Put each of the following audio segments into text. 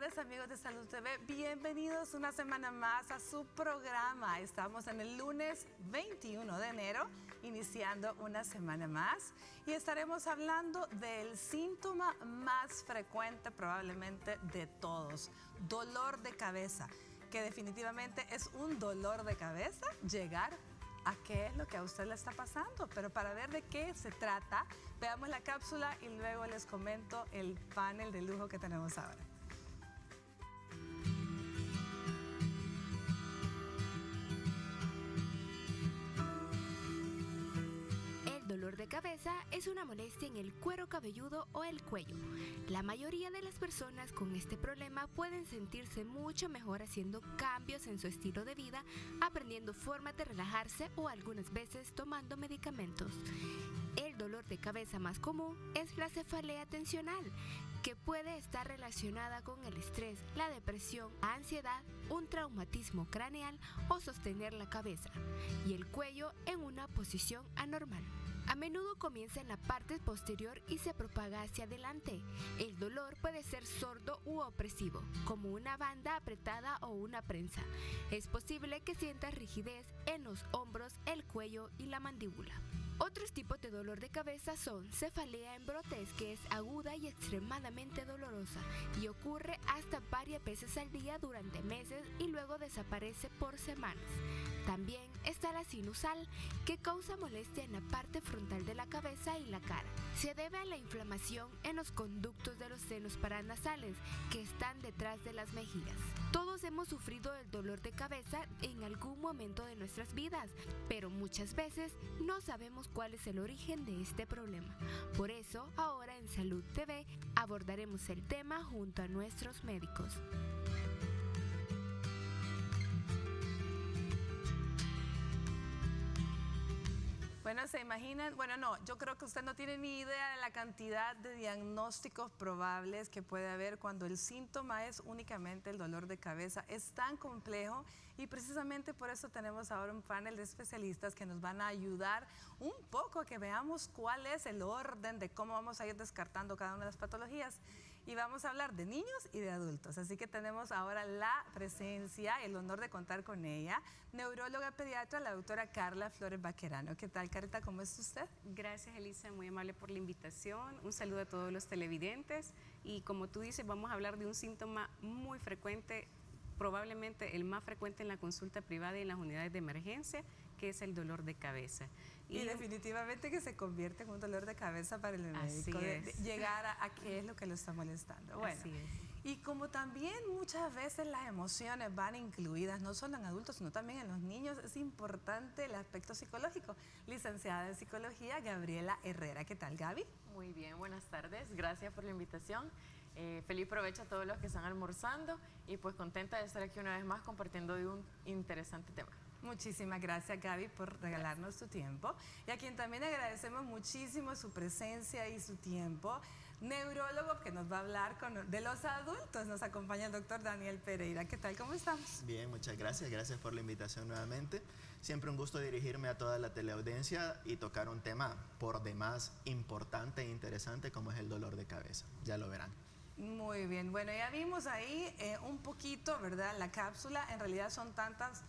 tardes, amigos de Salud TV. Bienvenidos una semana más a su programa. Estamos en el lunes 21 de enero, iniciando una semana más. Y estaremos hablando del síntoma más frecuente probablemente de todos, dolor de cabeza, que definitivamente es un dolor de cabeza llegar a qué es lo que a usted le está pasando. Pero para ver de qué se trata, veamos la cápsula y luego les comento el panel de lujo que tenemos ahora. El dolor de cabeza es una molestia en el cuero cabelludo o el cuello. La mayoría de las personas con este problema pueden sentirse mucho mejor haciendo cambios en su estilo de vida, aprendiendo formas de relajarse o algunas veces tomando medicamentos. El dolor de cabeza más común es la cefalea tensional, que puede estar relacionada con el estrés, la depresión, la ansiedad, un traumatismo craneal o sostener la cabeza y el cuello en una posición anormal. A menudo comienza en la parte posterior y se propaga hacia adelante. El dolor puede ser sordo u opresivo, como una banda apretada o una prensa. Es posible que sientas rigidez en los hombros, el cuello y la mandíbula. Otros tipos de dolor de cabeza son cefalea en brotes, que es aguda y extremadamente dolorosa y ocurre hasta varias veces al día durante meses y luego desaparece por semanas. También está la sinusal, que causa molestia en la parte frontal de la cabeza y la cara. Se debe a la inflamación en los conductos de los senos paranasales, que están detrás de las mejillas. Todos hemos sufrido el dolor de cabeza en algún momento de nuestras vidas, pero muchas veces no sabemos cuál es el origen de este problema. Por eso, ahora en Salud TV abordaremos el tema junto a nuestros médicos. Bueno, se imaginan, bueno, no, yo creo que usted no tiene ni idea de la cantidad de diagnósticos probables que puede haber cuando el síntoma es únicamente el dolor de cabeza. Es tan complejo y precisamente por eso tenemos ahora un panel de especialistas que nos van a ayudar un poco a que veamos cuál es el orden de cómo vamos a ir descartando cada una de las patologías. Y vamos a hablar de niños y de adultos. Así que tenemos ahora la presencia y el honor de contar con ella, neuróloga pediatra, la doctora Carla Flores Baquerano. ¿Qué tal, Carita? ¿Cómo está usted? Gracias, Elisa, muy amable por la invitación. Un saludo a todos los televidentes. Y como tú dices, vamos a hablar de un síntoma muy frecuente, probablemente el más frecuente en la consulta privada y en las unidades de emergencia, que es el dolor de cabeza. Y definitivamente que se convierte en un dolor de cabeza para el médico, de llegar a qué es lo que lo está molestando. Bueno, así es. Y como también muchas veces las emociones van incluidas, no solo en adultos, sino también en los niños, es importante el aspecto psicológico. Licenciada en Psicología, Gabriela Herrera. ¿Qué tal, Gaby? Muy bien, buenas tardes. Gracias por la invitación. Feliz provecho a todos los que están almorzando y pues contenta de estar aquí una vez más compartiendo de un interesante tema. Muchísimas gracias, Gaby, por regalarnos tu tiempo. Y a quien también agradecemos muchísimo su presencia y su tiempo, neurólogo que nos va a hablar de los adultos. Nos acompaña el doctor Daniel Pereira. ¿Qué tal? ¿Cómo estamos? Bien, muchas gracias. Gracias por la invitación nuevamente. Siempre un gusto dirigirme a toda la teleaudiencia y tocar un tema por demás importante e interesante como es el dolor de cabeza. Ya lo verán. Muy bien. Bueno, ya vimos ahí un poquito, ¿verdad? La cápsula. En realidad son tantas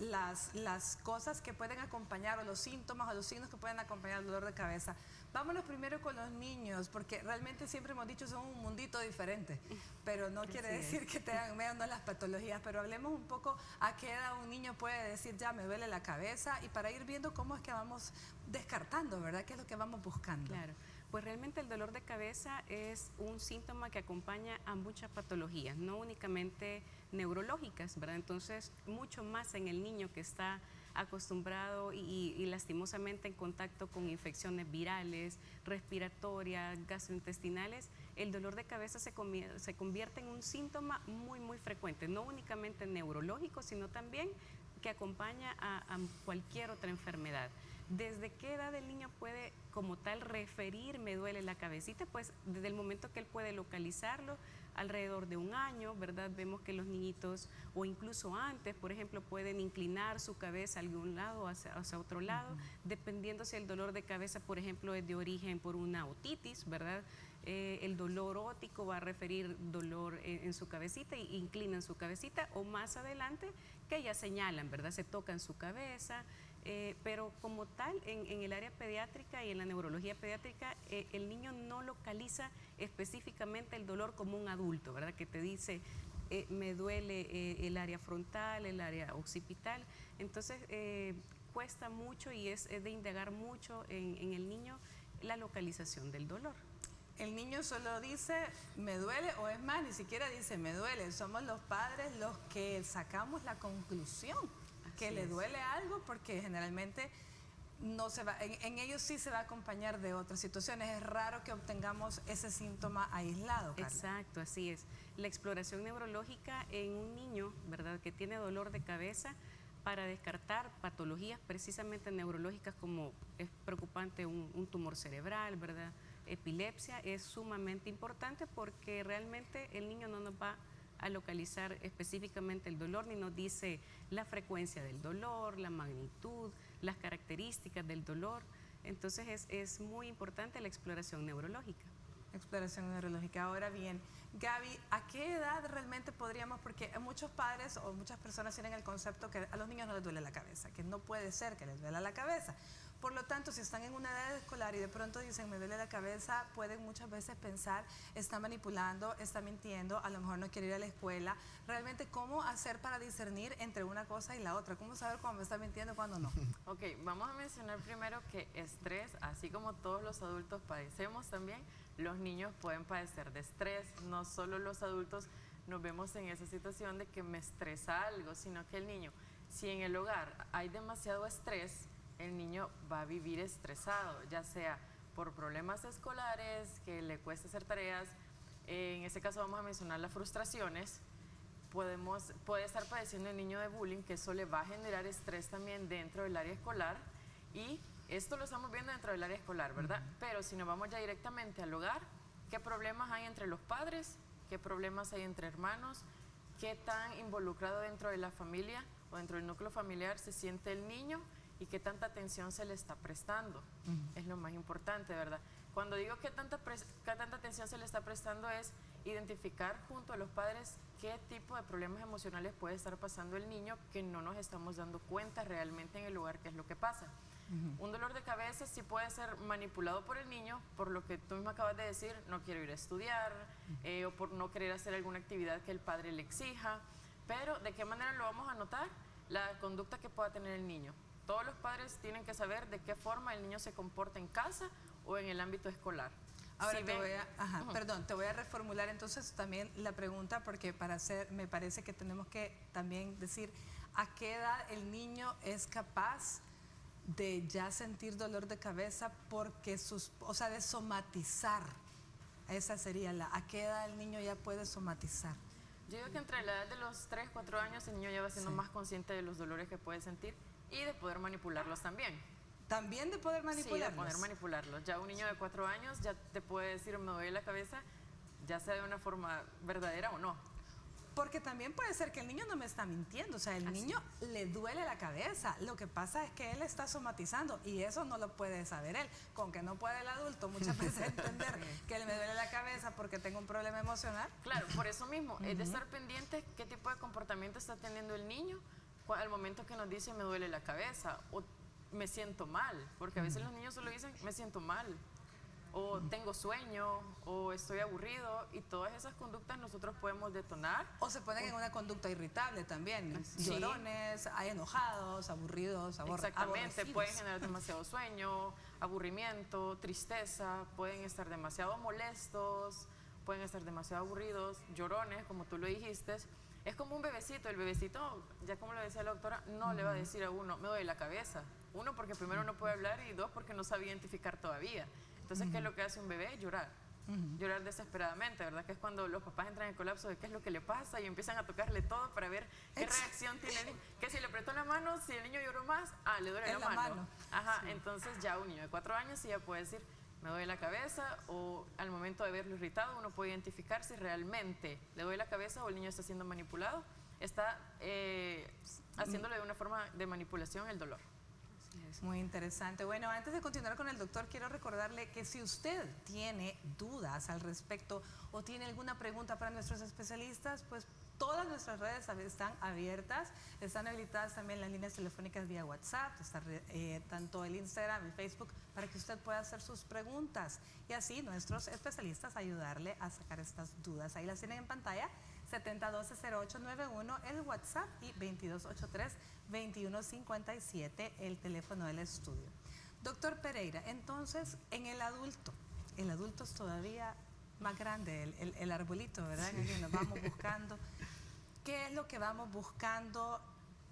las cosas que pueden acompañar o los síntomas o los signos que pueden acompañar el dolor de cabeza. Vámonos primero con los niños, porque realmente siempre hemos dicho son un mundito diferente, pero no quiere decir que tengan menos las patologías, pero hablemos un poco a qué edad un niño puede decir ya me duele la cabeza y para ir viendo cómo es que vamos descartando, ¿verdad? ¿Qué es lo que vamos buscando? Claro. Pues realmente el dolor de cabeza es un síntoma que acompaña a muchas patologías, no únicamente neurológicas, ¿verdad? Entonces, mucho más en el niño que está acostumbrado y lastimosamente en contacto con infecciones virales, respiratorias, gastrointestinales, el dolor de cabeza se convierte en un síntoma muy, muy frecuente, no únicamente neurológico, sino también que acompaña a cualquier otra enfermedad. ¿Desde qué edad el niño puede como tal referir me duele la cabecita? Pues desde el momento que él puede localizarlo, alrededor de un año, ¿verdad? Vemos que los niñitos, o incluso antes, por ejemplo, pueden inclinar su cabeza a algún lado o hacia otro lado, dependiendo si el dolor de cabeza, por ejemplo, es de origen por una otitis, ¿verdad? el dolor ótico va a referir dolor en su cabecita y inclinan su cabecita, o más adelante que ya señalan, ¿verdad? Se tocan su cabeza, pero como tal en el área pediátrica y en la neurología pediátrica el niño no localiza específicamente el dolor como un adulto, ¿verdad? Que te dice me duele el área frontal, el área occipital, entonces cuesta mucho y es de indagar mucho en el niño la localización del dolor. El niño solo dice me duele, o es más, ni siquiera dice me duele. Somos los padres los que sacamos la conclusión que le duele algo, porque generalmente no se va, en ellos sí se va a acompañar de otras situaciones. Es raro que obtengamos ese síntoma aislado, Carla. Exacto, así es. La exploración neurológica en un niño, ¿verdad?, que tiene dolor de cabeza, para descartar patologías precisamente neurológicas como es preocupante un tumor cerebral, ¿verdad?, epilepsia, es sumamente importante porque realmente el niño no nos va a localizar específicamente el dolor, ni nos dice la frecuencia del dolor, la magnitud, las características del dolor. Entonces es muy importante la exploración neurológica. Exploración neurológica. Ahora bien, Gaby, ¿a qué edad realmente podríamos? Porque muchos padres o muchas personas tienen el concepto que a los niños no les duele la cabeza, que no puede ser que les duela la cabeza. Por lo tanto, si están en una edad escolar y de pronto dicen me duele la cabeza, pueden muchas veces pensar, está manipulando, está mintiendo, a lo mejor no quiere ir a la escuela. Realmente, ¿cómo hacer para discernir entre una cosa y la otra? ¿Cómo saber cuándo me está mintiendo y cuándo no? Ok, vamos a mencionar primero que estrés, así como todos los adultos padecemos también, los niños pueden padecer de estrés. No solo los adultos nos vemos en esa situación de que me estresa algo, sino que el niño, si en el hogar hay demasiado estrés, el niño va a vivir estresado, ya sea por problemas escolares, que le cuesta hacer tareas. En ese caso vamos a mencionar las frustraciones. Puede estar padeciendo el niño de bullying, que eso le va a generar estrés también dentro del área escolar, y esto lo estamos viendo dentro del área escolar, ¿verdad? Pero si nos vamos ya directamente al hogar, ¿qué problemas hay entre los padres? ¿Qué problemas hay entre hermanos? ¿Qué tan involucrado dentro de la familia o dentro del núcleo familiar se siente el niño? ¿Y qué tanta atención se le está prestando? Es lo más importante, ¿verdad? Cuando digo qué tanta atención se le está prestando, es identificar junto a los padres qué tipo de problemas emocionales puede estar pasando el niño, que no nos estamos dando cuenta realmente en el lugar qué es lo que pasa. Un dolor de cabeza sí puede ser manipulado por el niño, por lo que tú mismo acabas de decir, no quiero ir a estudiar, o por no querer hacer alguna actividad que el padre le exija. Pero ¿de qué manera lo vamos a notar? La conducta que pueda tener el niño. Todos los padres tienen que saber de qué forma el niño se comporta en casa o en el ámbito escolar. Ahora te voy a reformular entonces también la pregunta, porque me parece que tenemos que también decir a qué edad el niño es capaz de ya sentir dolor de cabeza, porque de somatizar. Esa sería a qué edad el niño ya puede somatizar. Yo digo que entre la edad de los 3, 4 años el niño ya va siendo más consciente de los dolores que puede sentir y de poder manipularlos también. ¿También de poder manipularlos? Sí, de poder manipularlos. Ya un niño de 4 años ya te puede decir me duele la cabeza, ya sea de una forma verdadera o no. Porque también puede ser que el niño no me está mintiendo, o sea, el niño le duele la cabeza. Lo que pasa es que él está somatizando y eso no lo puede saber él. Con que no puede el adulto muchas veces entender que me duele la cabeza porque tengo un problema emocional. Claro, por eso mismo, es de estar pendiente qué tipo de comportamiento está teniendo el niño al momento que nos dice me duele la cabeza o me siento mal, porque a veces los niños solo dicen me siento mal, o tengo sueño, o estoy aburrido, y todas esas conductas nosotros podemos detonar. O se ponen en una conducta irritable también, llorones, hay enojados, aburridos, Exactamente, aborrecidos. pueden generar demasiado sueño, aburrimiento, tristeza, pueden estar demasiado molestos, pueden estar demasiado aburridos, llorones, como tú lo dijiste. Es como un bebecito, el bebecito, ya como lo decía la doctora, no le va a decir a uno, me duele la cabeza. Uno, porque primero no puede hablar, y dos, porque no sabe identificar todavía. Entonces, ¿qué es lo que hace un bebé? Llorar. Llorar desesperadamente, ¿verdad? Que es cuando los papás entran en colapso de qué es lo que le pasa y empiezan a tocarle todo para ver qué reacción tiene el niño. Que si le apretó la mano, si el niño lloró más, le duele la mano. Ajá, sí. Entonces ya un niño de 4 años sí ya puede decir, me duele la cabeza, o al momento de verlo irritado uno puede identificar si realmente le duele la cabeza o el niño está siendo manipulado, está haciéndole de una forma de manipulación el dolor. Muy interesante. Bueno, antes de continuar con el doctor, quiero recordarle que si usted tiene dudas al respecto o tiene alguna pregunta para nuestros especialistas, pues todas nuestras redes están abiertas, están habilitadas también las líneas telefónicas vía WhatsApp, está tanto el Instagram, el Facebook, para que usted pueda hacer sus preguntas y así nuestros especialistas ayudarle a sacar estas dudas. Ahí las tienen en pantalla, 7012-0891, el WhatsApp, y 2283-2157, el teléfono del estudio. Doctor Pereira, entonces en el adulto es todavía más grande, el arbolito, ¿verdad? Sí. Que nos vamos buscando. ¿Qué es lo que vamos buscando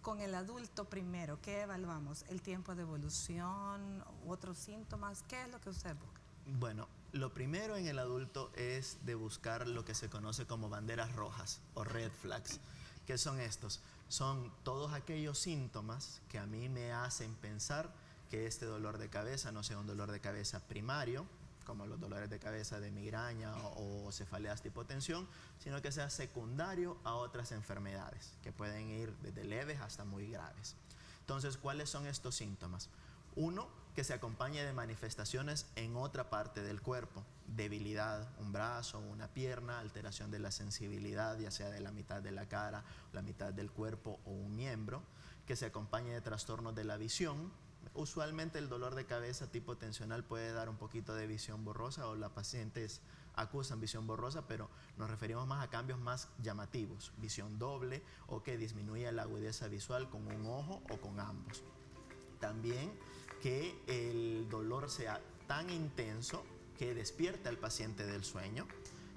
con el adulto primero? ¿Qué evaluamos? ¿El tiempo de evolución? ¿Otros síntomas? ¿Qué es lo que usted busca? Bueno, lo primero en el adulto es de buscar lo que se conoce como banderas rojas o red flags. ¿Qué son estos? Son todos aquellos síntomas que a mí me hacen pensar que este dolor de cabeza no sea un dolor de cabeza primario, como los dolores de cabeza de migraña o cefaleas de hipotensión, sino que sea secundario a otras enfermedades que pueden ir desde leves hasta muy graves. Entonces, ¿cuáles son estos síntomas? Uno, que se acompañe de manifestaciones en otra parte del cuerpo, debilidad, un brazo, una pierna, alteración de la sensibilidad, ya sea de la mitad de la cara, la mitad del cuerpo o un miembro, que se acompañe de trastornos de la visión. Usualmente el dolor de cabeza tipo tensional puede dar un poquito de visión borrosa, o las pacientes acusan visión borrosa, pero nos referimos más a cambios más llamativos, visión doble o que disminuya la agudeza visual con un ojo o con ambos. También que el dolor sea tan intenso que despierte al paciente del sueño,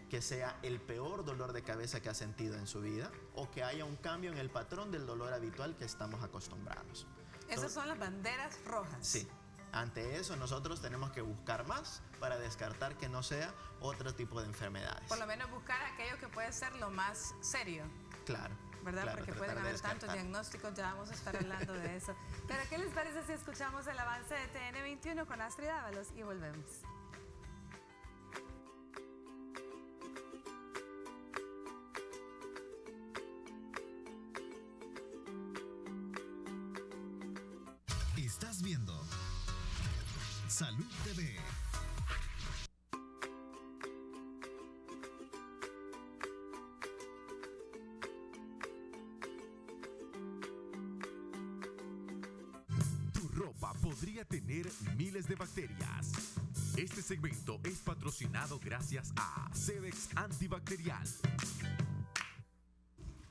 que sea el peor dolor de cabeza que ha sentido en su vida o que haya un cambio en el patrón del dolor habitual que estamos acostumbrados. Esas son las banderas rojas. Sí. Ante eso nosotros tenemos que buscar más para descartar que no sea otro tipo de enfermedades. Por lo menos buscar aquello que puede ser lo más serio. Claro. ¿Verdad? Claro, porque pueden haber tantos diagnósticos, ya vamos a estar hablando de eso. Pero ¿qué les parece si escuchamos el avance de TN21 con Astrid Ábalos y volvemos? Estás viendo Salud TV. Tu ropa podría tener miles de bacterias. Este segmento es patrocinado gracias a Cedex Antibacterial.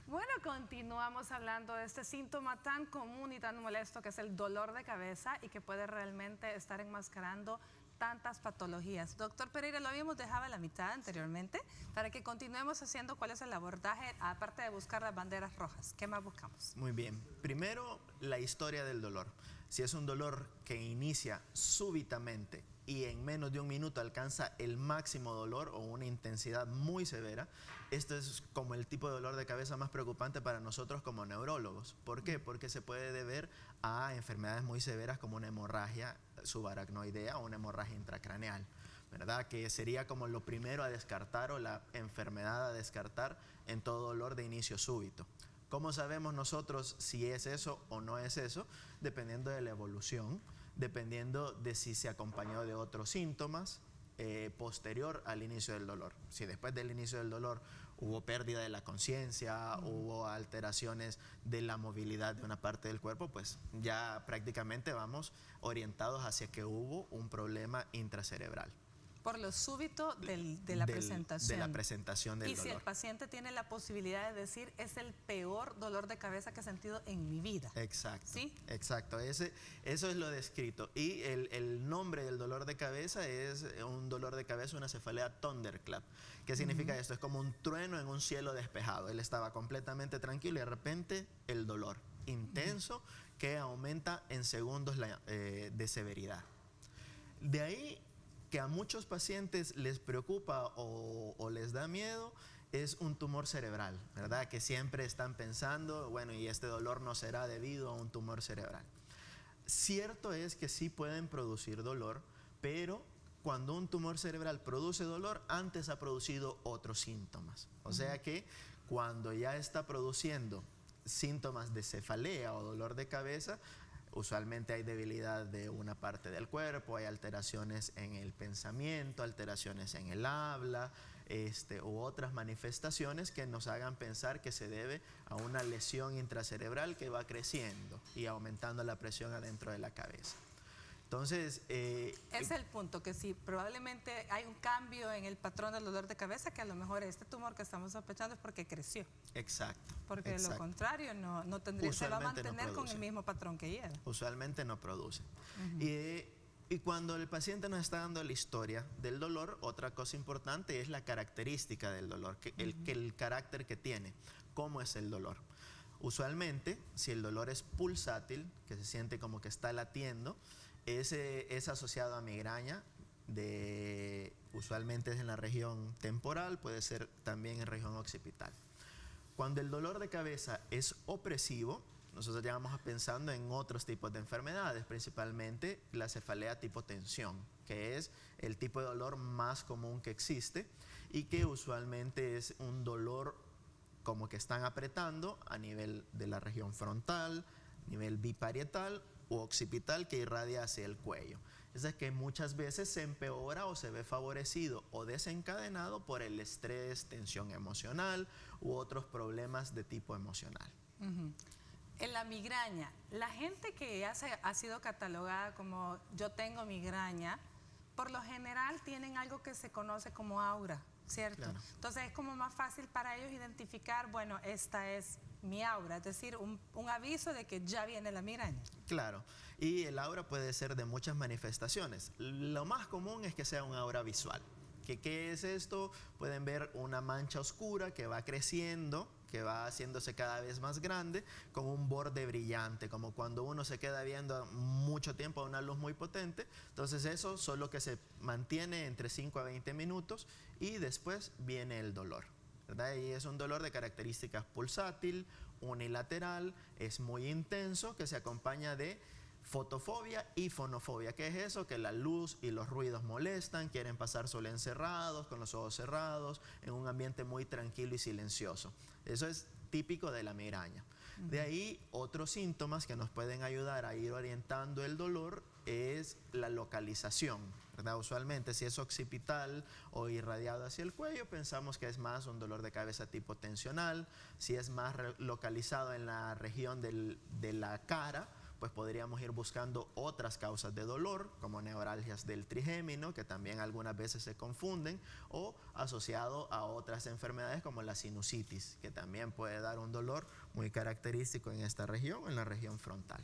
Bueno, continuamos hablando de este síntoma tan común y tan molesto que es el dolor de cabeza y que puede realmente estar enmascarando tantas patologías. Doctor Pereira, lo habíamos dejado a la mitad anteriormente para que continuemos haciendo cuál es el abordaje, aparte de buscar las banderas rojas. ¿Qué más buscamos? Muy bien. Primero, la historia del dolor. Si es un dolor que inicia súbitamente y en menos de un minuto alcanza el máximo dolor o una intensidad muy severa, este es como el tipo de dolor de cabeza más preocupante para nosotros como neurólogos. ¿Por qué? Porque se puede deber a enfermedades muy severas como una hemorragia subaracnoidea o una hemorragia intracraneal, ¿verdad? Que sería como lo primero a descartar o la enfermedad a descartar en todo dolor de inicio súbito. ¿Cómo sabemos nosotros si es eso o no es eso? Dependiendo de la evolución, dependiendo de si se acompañó de otros síntomas posterior al inicio del dolor. Si después del inicio del dolor hubo pérdida de la conciencia, hubo alteraciones de la movilidad de una parte del cuerpo, pues ya prácticamente vamos orientados hacia que hubo un problema intracerebral. Por lo súbito de la presentación. De la presentación del dolor. Y si el paciente tiene la posibilidad de decir, es el peor dolor de cabeza que he sentido en mi vida. Exacto. ¿Sí? Exacto. Eso es lo descrito. Y el nombre del dolor de cabeza es un dolor de cabeza, una cefalea thunderclap. ¿Qué significa esto? Es como un trueno en un cielo despejado. Él estaba completamente tranquilo y de repente el dolor intenso que aumenta en segundos de severidad. De ahí que a muchos pacientes les preocupa o les da miedo es un tumor cerebral, ¿verdad? Que siempre están pensando, bueno, y este dolor no será debido a un tumor cerebral. Cierto es que sí pueden producir dolor, pero cuando un tumor cerebral produce dolor, antes ha producido otros síntomas. O sea que cuando ya está produciendo síntomas de cefalea o dolor de cabeza, Usualmente hay debilidad de una parte del cuerpo, hay alteraciones en el pensamiento, alteraciones en el habla, u otras manifestaciones que nos hagan pensar que se debe a una lesión intracerebral que va creciendo y aumentando la presión adentro de la cabeza. Entonces, es el punto, que si probablemente hay un cambio en el patrón del dolor de cabeza, que a lo mejor este tumor que estamos sospechando es porque creció. Exacto. Porque de exacto. lo contrario no tendría, se va a Usualmente no mantener con el produce. mismo patrón que lleva. Usualmente no produce. Y cuando el paciente nos está dando la historia del dolor, otra cosa importante es la característica del dolor, el carácter que tiene, cómo es el dolor. Usualmente, si el dolor es pulsátil, que se siente como que está latiendo, es asociado a migraña, usualmente es en la región temporal, puede ser también en región occipital. Cuando el dolor de cabeza es opresivo, nosotros ya vamos pensando en otros tipos de enfermedades, principalmente la cefalea tipo tensión, que es el tipo de dolor más común que existe y que usualmente es un dolor como que están apretando a nivel de la región frontal, nivel biparietal u occipital que irradia hacia el cuello. Es que muchas veces se empeora o se ve favorecido o desencadenado por el estrés, tensión emocional u otros problemas de tipo emocional. En la migraña, la gente que ya ha sido catalogada como yo tengo migraña, por lo general tienen algo que se conoce como aura, ¿cierto? Claro. Entonces es como más fácil para ellos identificar, bueno, esta es mi aura, es decir, un aviso de que ya viene la migraña. Claro, y el aura puede ser de muchas manifestaciones. Lo más común es que sea un aura visual. ¿Qué es esto? Pueden ver una mancha oscura que va creciendo, que va haciéndose cada vez más grande, con un borde brillante, como cuando uno se queda viendo mucho tiempo a una luz muy potente. Entonces eso solo que se mantiene entre 5 a 20 minutos y después viene el dolor, ¿verdad? Y es un dolor de características pulsátil, unilateral, es muy intenso, que se acompaña de fotofobia y fonofobia. ¿Qué es eso? Que la luz y los ruidos molestan, quieren pasar solo encerrados, con los ojos cerrados, en un ambiente muy tranquilo y silencioso. Eso es típico de la migraña. De ahí, otros síntomas que nos pueden ayudar a ir orientando el dolor es la localización, ¿verdad? Usualmente, si es occipital o irradiado hacia el cuello, pensamos que es más un dolor de cabeza tipo tensional. Si es más localizado en la región de la cara, pues podríamos ir buscando otras causas de dolor, como neuralgias del trigémino, que también algunas veces se confunden, o asociado a otras enfermedades como la sinusitis, que también puede dar un dolor muy característico en esta región, en la región frontal.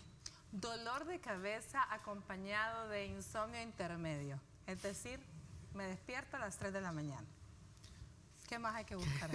Dolor de cabeza acompañado de insomnio intermedio, es decir, me despierto a las 3 de la mañana. ¿Qué más hay que buscar?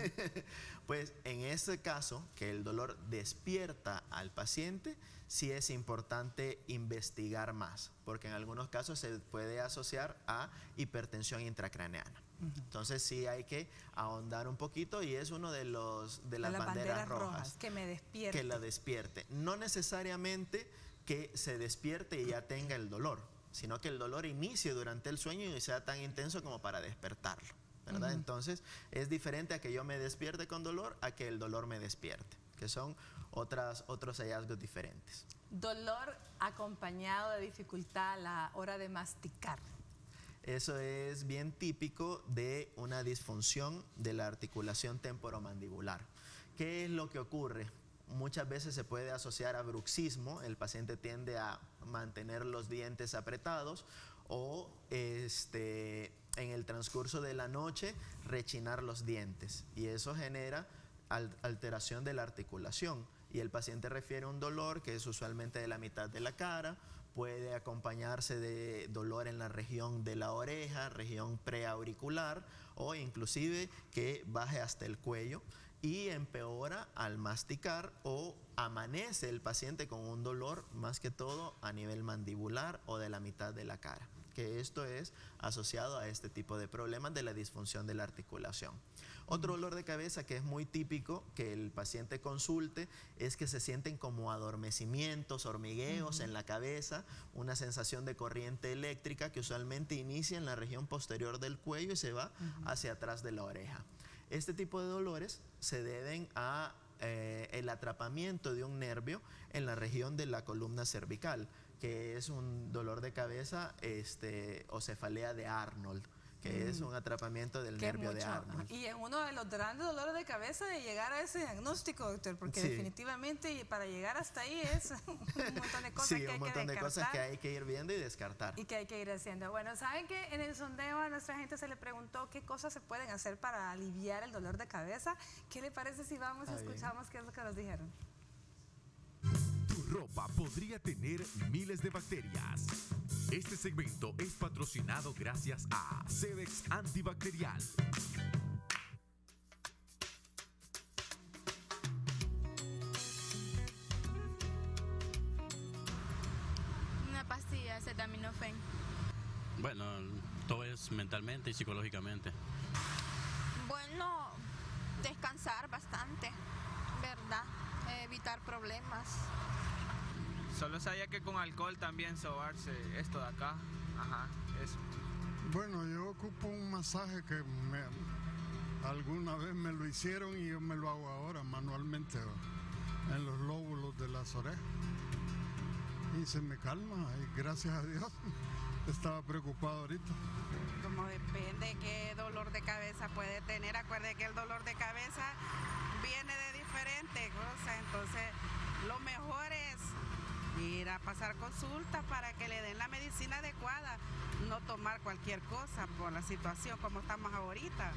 Pues en este caso, que el dolor despierta al paciente, sí es importante investigar más, porque en algunos casos se puede asociar a hipertensión intracraneana. Entonces sí hay que ahondar un poquito y es uno de las banderas rojas. Que me despierte. Que la despierte. No necesariamente que se despierte y ya tenga el dolor, sino que el dolor inicie durante el sueño y sea tan intenso como para despertarlo, ¿verdad? Entonces es diferente a que yo me despierte con dolor a que el dolor me despierte, que son otros hallazgos diferentes. Dolor acompañado de dificultad a la hora de masticar. Eso es bien típico de una disfunción de la articulación temporomandibular. ¿Qué es lo que ocurre? Muchas veces se puede asociar a bruxismo, el paciente tiende a mantener los dientes apretados o en el transcurso de la noche rechinar los dientes y eso genera alteración de la articulación y el paciente refiere un dolor que es usualmente de la mitad de la cara, puede acompañarse de dolor en la región de la oreja, región preauricular o inclusive que baje hasta el cuello y empeora al masticar o amanece el paciente con un dolor más que todo a nivel mandibular o de la mitad de la cara, que esto es asociado a este tipo de problemas de la disfunción de la articulación. Otro dolor de cabeza que es muy típico que el paciente consulte es que se sienten como adormecimientos, hormigueos en la cabeza, una sensación de corriente eléctrica que usualmente inicia en la región posterior del cuello y se va hacia atrás de la oreja. Este tipo de dolores se deben a el atrapamiento de un nervio en la región de la columna cervical, que es un dolor de cabeza o cefalea de Arnold, que es un atrapamiento del nervio de Arnold. Y es uno de los grandes dolores de cabeza de llegar a ese diagnóstico, doctor, porque definitivamente para llegar hasta ahí es un montón de cosas que hay que descartar. Sí, un montón de cosas que hay que ir viendo y descartar. Y que hay que ir haciendo. Bueno, ¿saben que en el sondeo a nuestra gente se le preguntó qué cosas se pueden hacer para aliviar el dolor de cabeza? ¿Qué le parece si vamos y escuchamos qué es lo que nos dijeron? Tu ropa podría tener miles de bacterias. Este segmento es patrocinado gracias a Cedex Antibacterial. Una pastilla, acetaminofén. Bueno, todo es mentalmente y psicológicamente. Bueno, descansar bastante, ¿verdad? Evitar problemas. Solo sabía que con alcohol también sobarse esto de acá. Ajá, eso. Bueno, yo ocupo un masaje que alguna vez me lo hicieron y yo me lo hago ahora manualmente en los lóbulos de las orejas. Y se me calma, y gracias a Dios. Estaba preocupado ahorita. Como depende qué dolor de cabeza puede tener. Acuerde que el dolor de cabeza viene de diferentes cosas, entonces lo mejor es ir a pasar consulta para que le den la medicina adecuada, no tomar cualquier cosa por la situación como estamos ahorita.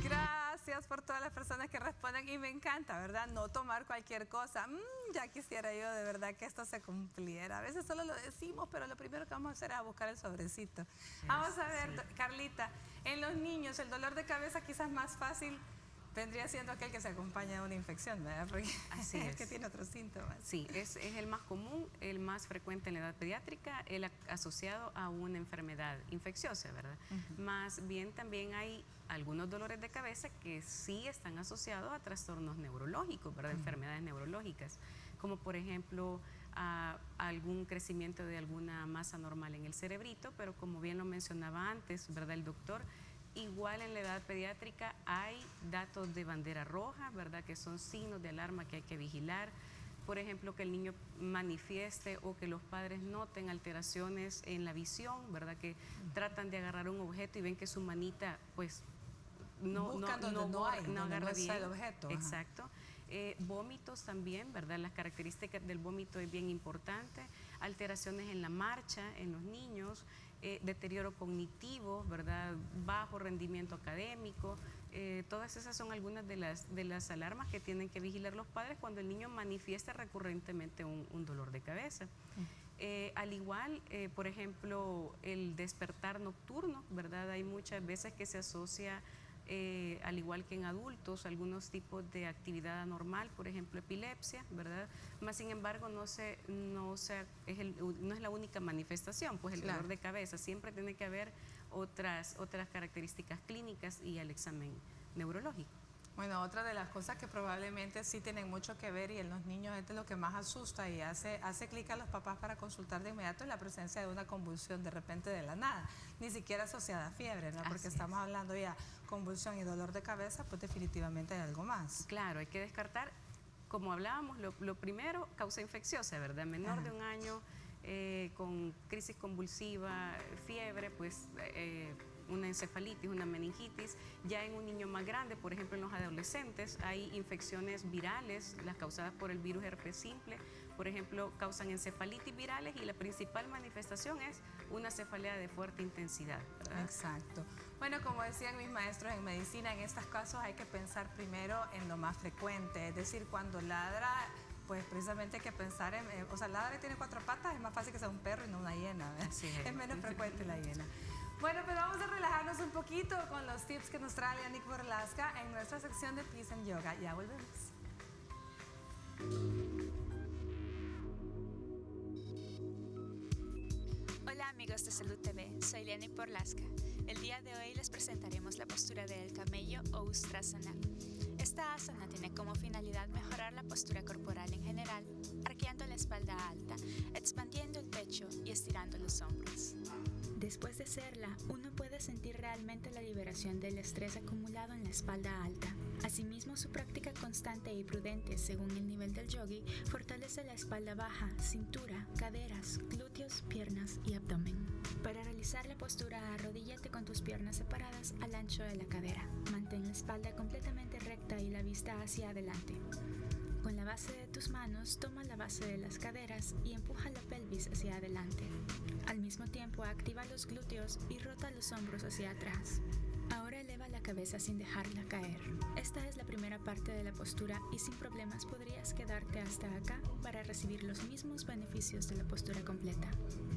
Gracias por todas las personas que responden y me encanta, ¿verdad? No tomar cualquier cosa. Ya quisiera yo de verdad que esto se cumpliera. A veces solo lo decimos, pero lo primero que vamos a hacer es buscar el sobrecito. Vamos a ver, Carlita, en los niños el dolor de cabeza quizás más fácil vendría siendo aquel que se acompaña de una infección, ¿verdad? Porque Así es. que tiene otros síntomas. Sí, es el más común, el más frecuente en la edad pediátrica, el asociado a una enfermedad infecciosa, ¿verdad? Más bien también hay algunos dolores de cabeza que sí están asociados a trastornos neurológicos, ¿verdad? Enfermedades neurológicas, como por ejemplo a algún crecimiento de alguna masa normal en el cerebrito, pero como bien lo mencionaba antes, ¿verdad? El doctor, igual en la edad pediátrica hay datos de bandera roja, ¿verdad? Que son signos de alarma que hay que vigilar. Por ejemplo, que el niño manifieste o que los padres noten alteraciones en la visión, ¿verdad? Que tratan de agarrar un objeto y ven que su manita, pues, no agarra bien el objeto. Exacto. Vómitos también, ¿verdad? Las características del vómito es bien importante. Alteraciones en la marcha en los niños. Deterioro cognitivo, ¿verdad? Bajo rendimiento académico. Todas esas son algunas de las alarmas que tienen que vigilar los padres cuando el niño manifiesta recurrentemente un dolor de cabeza. Al igual, por ejemplo, el despertar nocturno, ¿verdad? Hay muchas veces que se asocia, al igual que en adultos, algunos tipos de actividad anormal, por ejemplo, epilepsia, ¿verdad? Más sin embargo, no es la única manifestación, pues el dolor de cabeza. Siempre tiene que haber otras características clínicas y el examen neurológico. Bueno, otra de las cosas que probablemente sí tienen mucho que ver y en los niños es lo que más asusta y hace clic a los papás para consultar de inmediato es la presencia de una convulsión de repente de la nada, ni siquiera asociada a fiebre, ¿no? Porque estamos hablando ya convulsión y dolor de cabeza, pues definitivamente hay algo más. Claro, hay que descartar, como hablábamos, lo primero, causa infecciosa, ¿verdad? Menor de un año, con crisis convulsiva, fiebre, pues una encefalitis, una meningitis. Ya en un niño más grande, por ejemplo en los adolescentes, hay infecciones virales, las causadas por el virus herpes simple, por ejemplo, causan encefalitis virales y la principal manifestación es una cefalea de fuerte intensidad, ¿verdad? Exacto. Bueno, como decían mis maestros en medicina, en estos casos hay que pensar primero en lo más frecuente, es decir, cuando ladra, pues precisamente hay que pensar en, o sea, ladra y tiene 4 patas, es más fácil que sea un perro y no una hiena, ¿verdad? Sí. Es menos frecuente la hiena. Bueno, pero vamos a relajarnos un poquito con los tips que nos trae Lianik Borlasca en nuestra sección de Peace and Yoga. Ya volvemos. Hola amigos de Salud TV, soy Lianik Borlasca. El día de hoy les presentaremos la postura del camello o Ustrasana. Esta asana tiene como finalidad mejorar la postura corporal en general, arqueando la espalda alta, expandiendo el pecho y estirando los hombros. Después de hacerla, uno puede sentir realmente la liberación del estrés acumulado en la espalda alta. Asimismo, su práctica constante y prudente según el nivel del yogi fortalece la espalda baja, cintura, caderas, glúteos, piernas y abdomen. Para realizar la postura, arrodíllate con tus piernas separadas al ancho de la cadera. Mantén la espalda completamente recta y la vista hacia adelante. Con la base de tus manos, toma la base de las caderas y empuja la pelvis hacia adelante. Al mismo tiempo, activa los glúteos y rota los hombros hacia atrás. Ahora eleva la cabeza sin dejarla caer. Esta es la primera parte de la postura y sin problemas podrías quedarte hasta acá para recibir los mismos beneficios de la postura completa.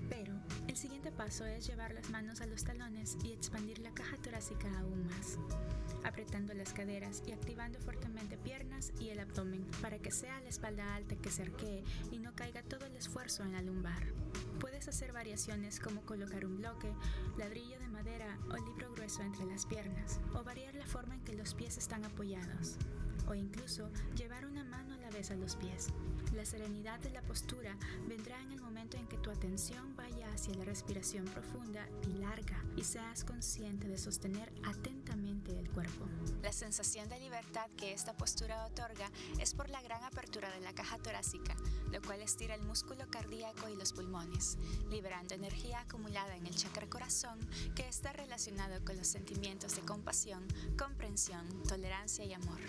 Pero el siguiente paso es llevar las manos a los talones y expandir la caja torácica aún más, apretando las caderas y activando fuertemente piernas y el abdomen para que sea la espalda alta que se arquee y no caiga todo el esfuerzo en la lumbar. Puedes hacer variaciones como colocar un bloque, ladrillo de madera o libro grueso entre las piernas, o variar la forma en que los pies están apoyados, o incluso llevar una mano a la vez a los pies. La serenidad de la postura vendrá en el momento en que tu atención vaya hacia la respiración profunda y larga y seas consciente de sostener atentamente el cuerpo. La sensación de libertad que esta postura otorga es por la gran apertura de la caja torácica, lo cual estira el músculo cardíaco y los pulmones, liberando energía acumulada en el chakra corazón que está relacionado con los sentimientos de compasión, comprensión, tolerancia y amor.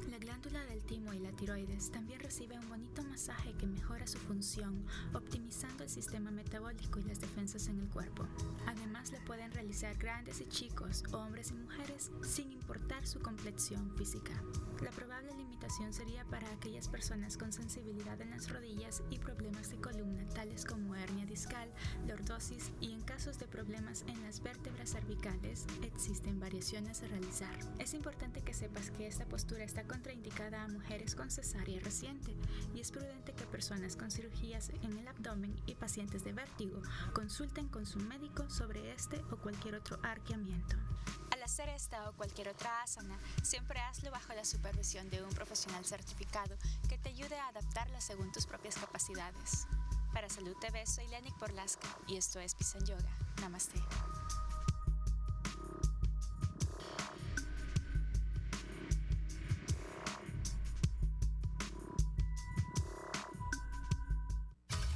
La glándula del timo y la tiroides también recibe un bonito masaje que mejora su función, optimizando el sistema metabólico y las defensas en el cuerpo. Además, la pueden realizar grandes y chicos, hombres y mujeres, sin importar su complexión física. La probable limitación sería para aquellas personas con sensibilidad en las rodillas y problemas de columna, tales como hernia discal, lordosis, y en casos de problemas en las vértebras cervicales, existen variaciones a realizar. Es importante que sepas que esta postura está contraindicada a mujeres con cesárea reciente y es prudente que personas con cirugías en el abdomen y pacientes de vértigo consulten con su médico sobre este o cualquier otro arqueamiento. Al hacer esta o cualquier otra asana, siempre hazlo bajo la supervisión de un profesional certificado que te ayude a adaptarla según tus propias capacidades. Para Salud TV, soy Leanik Porlaska y esto es Peace and Yoga. Namaste.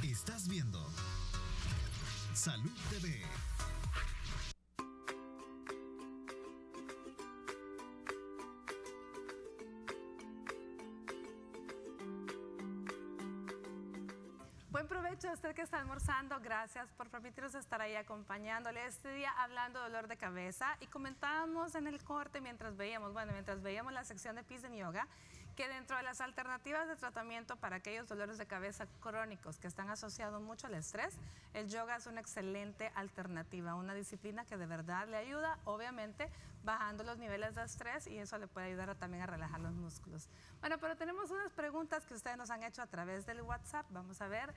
Estás viendo Salud TV. Buen provecho a usted que está almorzando. Gracias por permitirnos estar ahí acompañándole este día hablando de dolor de cabeza. Y comentábamos en el corte mientras veíamos la sección de Peace and Yoga, que dentro de las alternativas de tratamiento para aquellos dolores de cabeza crónicos que están asociados mucho al estrés, el yoga es una excelente alternativa, una disciplina que de verdad le ayuda, obviamente bajando los niveles de estrés, y eso le puede ayudar también a relajar los músculos. Bueno, pero tenemos unas preguntas que ustedes nos han hecho a través del WhatsApp. Vamos a ver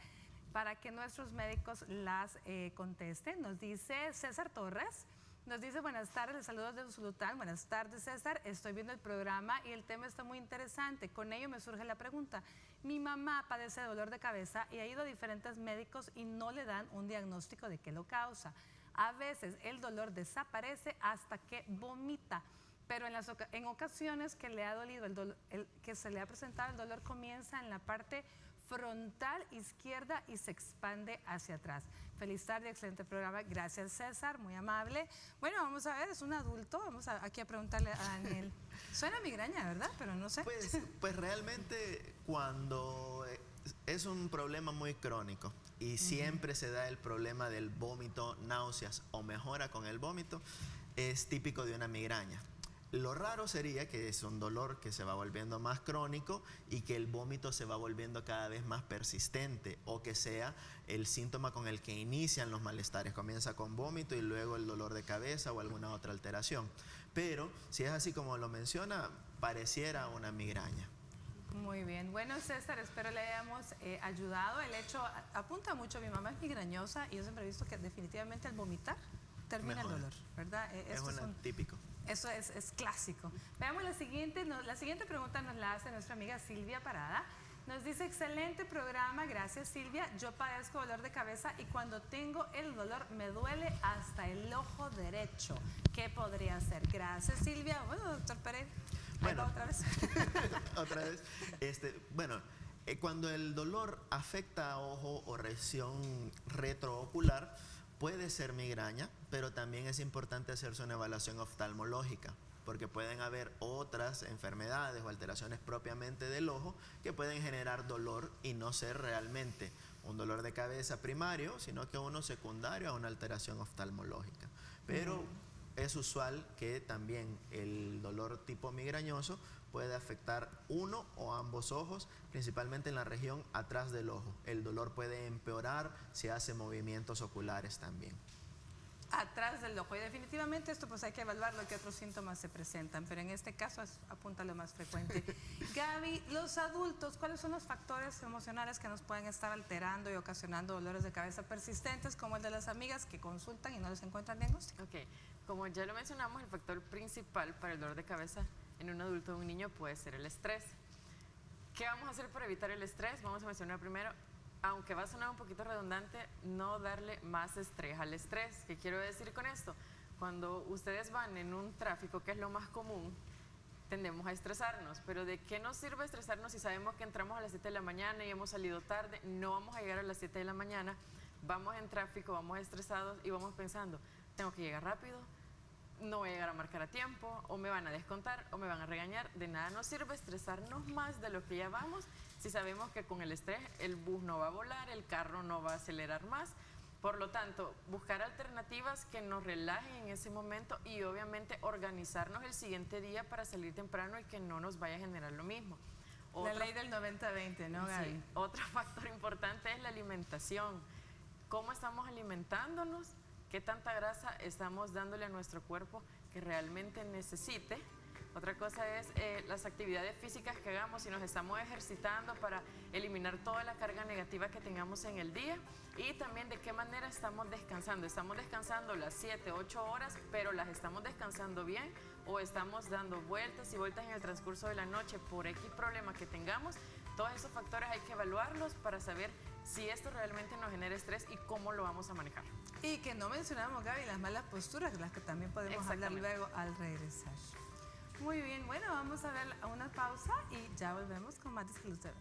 para que nuestros médicos las contesten. Nos dice César Torres. Nos dice, buenas tardes, saludos de Usulután. Buenas tardes, César. Estoy viendo el programa y el tema está muy interesante. Con ello me surge la pregunta. Mi mamá padece de dolor de cabeza y ha ido a diferentes médicos y no le dan un diagnóstico de qué lo causa. A veces el dolor desaparece hasta que vomita, pero en ocasiones que le ha dolido que se le ha presentado el dolor comienza en la parte frontal izquierda y se expande hacia atrás. Feliz tarde, excelente programa. Gracias, César, muy amable. Bueno, vamos a ver, es un adulto, aquí a preguntarle a Daniel. Suena migraña, ¿verdad? Pero no sé. Pues realmente cuando es un problema muy crónico y siempre se da el problema del vómito, náuseas o mejora con el vómito, es típico de una migraña. Lo raro sería que es un dolor que se va volviendo más crónico y que el vómito se va volviendo cada vez más persistente, o que sea el síntoma con el que inician los malestares. Comienza con vómito y luego el dolor de cabeza o alguna otra alteración. Pero si es así como lo menciona, pareciera una migraña. Muy bien. Bueno, César, espero le hayamos ayudado. El hecho apunta mucho. Mi mamá es migrañosa y yo siempre he visto que definitivamente al vomitar termina el dolor, ¿verdad? Es típico. Eso es clásico. Veamos la siguiente pregunta nos la hace nuestra amiga Silvia Parada. Nos dice, excelente programa, gracias Silvia. Yo padezco dolor de cabeza y cuando tengo el dolor me duele hasta el ojo derecho. ¿Qué podría hacer? Gracias Silvia. Bueno, doctor Pereira. Bueno, otra vez. Otra vez. Cuando el dolor afecta a ojo o región retroocular, puede ser migraña, pero también es importante hacerse una evaluación oftalmológica, porque pueden haber otras enfermedades o alteraciones propiamente del ojo que pueden generar dolor y no ser realmente un dolor de cabeza primario, sino que uno secundario a una alteración oftalmológica. Pero es usual que también el dolor tipo migrañoso puede afectar uno o ambos ojos, principalmente en la región atrás del ojo. El dolor puede empeorar si hace movimientos oculares también. Atrás del ojo, y definitivamente esto pues hay que evaluar lo que otros síntomas se presentan, pero en este caso apunta lo más frecuente. Gaby, los adultos, ¿cuáles son los factores emocionales que nos pueden estar alterando y ocasionando dolores de cabeza persistentes, como el de las amigas que consultan y no les encuentran diagnóstico? Ok, como ya lo mencionamos, el factor principal para el dolor de cabeza en un adulto o un niño puede ser el estrés. ¿Qué vamos a hacer para evitar el estrés? Vamos a mencionar primero, aunque va a sonar un poquito redundante, no darle más estrés al estrés. ¿Qué quiero decir con esto? Cuando ustedes van en un tráfico, que es lo más común, tendemos a estresarnos. Pero ¿de qué nos sirve estresarnos si sabemos que entramos a las 7 de la mañana y hemos salido tarde? No vamos a llegar a las 7 de la mañana, vamos en tráfico, vamos estresados y vamos pensando, tengo que llegar rápido, no voy a llegar a marcar a tiempo, o me van a descontar, o me van a regañar. De nada nos sirve estresarnos más de lo que ya vamos si sabemos que con el estrés el bus no va a volar, el carro no va a acelerar más. Por lo tanto, buscar alternativas que nos relajen en ese momento y obviamente organizarnos el siguiente día para salir temprano y que no nos vaya a generar lo mismo. La ley del 90-20, ¿no, Gaby? Sí, otro factor importante es la alimentación. ¿Cómo estamos alimentándonos? ¿Qué tanta grasa estamos dándole a nuestro cuerpo que realmente necesite? Otra cosa es las actividades físicas que hagamos, si nos estamos ejercitando para eliminar toda la carga negativa que tengamos en el día, y también de qué manera estamos descansando. Estamos descansando las 7, 8 horas, pero las estamos descansando bien, o estamos dando vueltas y vueltas en el transcurso de la noche por X problema que tengamos. Todos esos factores hay que evaluarlos para saber si esto realmente nos genera estrés y cómo lo vamos a manejar. Y que no mencionamos, Gaby, las malas posturas, de las que también podemos hablar luego al regresar. Muy bien, bueno, vamos a ver una pausa y ya volvemos con más de Salud TV.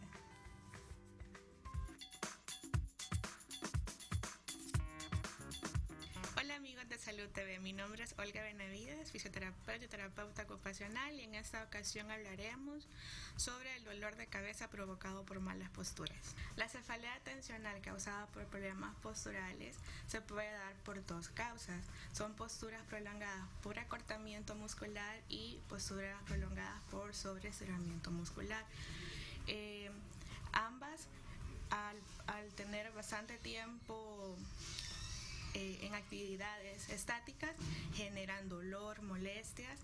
Hola amigos de Salud TV, mi nombre es Olga Benavides, fisioterapeuta y terapeuta ocupacional, y en esta ocasión hablaremos sobre el dolor de cabeza provocado por malas posturas. La cefalea tensional causada por problemas posturales se puede dar por dos causas. Son posturas prolongadas por acortamiento muscular y posturas prolongadas por sobreestiramiento muscular. Ambas, al tener bastante tiempo en actividades estáticas, generan dolor, molestias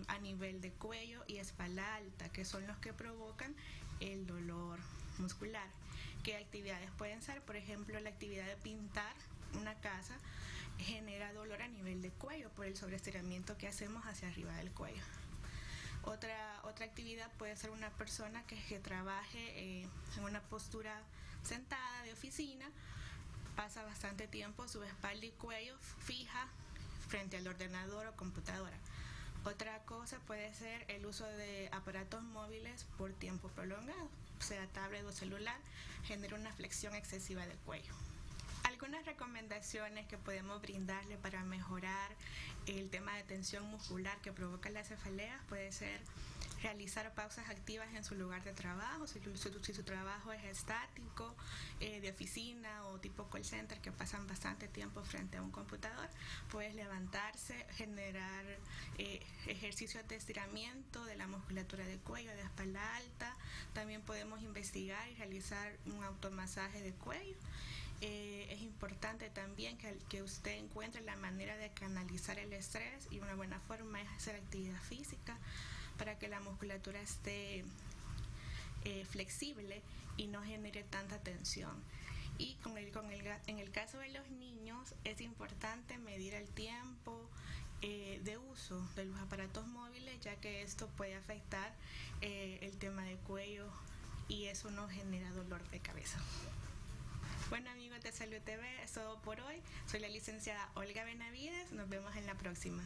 a nivel de cuello y espalda alta, que son los que provocan el dolor muscular. ¿Qué actividades pueden ser? Por ejemplo, la actividad de pintar una casa genera dolor a nivel de cuello por el sobreestiramiento que hacemos hacia arriba del cuello. Otra actividad puede ser una persona que trabaje en una postura sentada de oficina, pasa bastante tiempo su espalda y cuello fija frente al ordenador o computadora. Otra cosa puede ser el uso de aparatos móviles por tiempo prolongado, sea tablet o celular, genera una flexión excesiva del cuello. Algunas recomendaciones que podemos brindarle para mejorar el tema de tensión muscular que provoca la cefalea puede ser realizar pausas activas en su lugar de trabajo, si su trabajo es estático, de oficina o tipo call center, que pasan bastante tiempo frente a un computador. Puedes levantarse, generar ejercicios de estiramiento de la musculatura del cuello, de espalda alta. También podemos investigar y realizar un automasaje de cuello. Es importante también que usted encuentre la manera de canalizar el estrés, y una buena forma es hacer actividad física para que la musculatura esté flexible y no genere tanta tensión. Y en el caso de los niños es importante medir el tiempo de uso de los aparatos móviles, ya que esto puede afectar el tema de cuello y eso no genera dolor de cabeza. Bueno, amigos de Salud TV, es todo por hoy. Soy la licenciada Olga Benavides. Nos vemos en la próxima.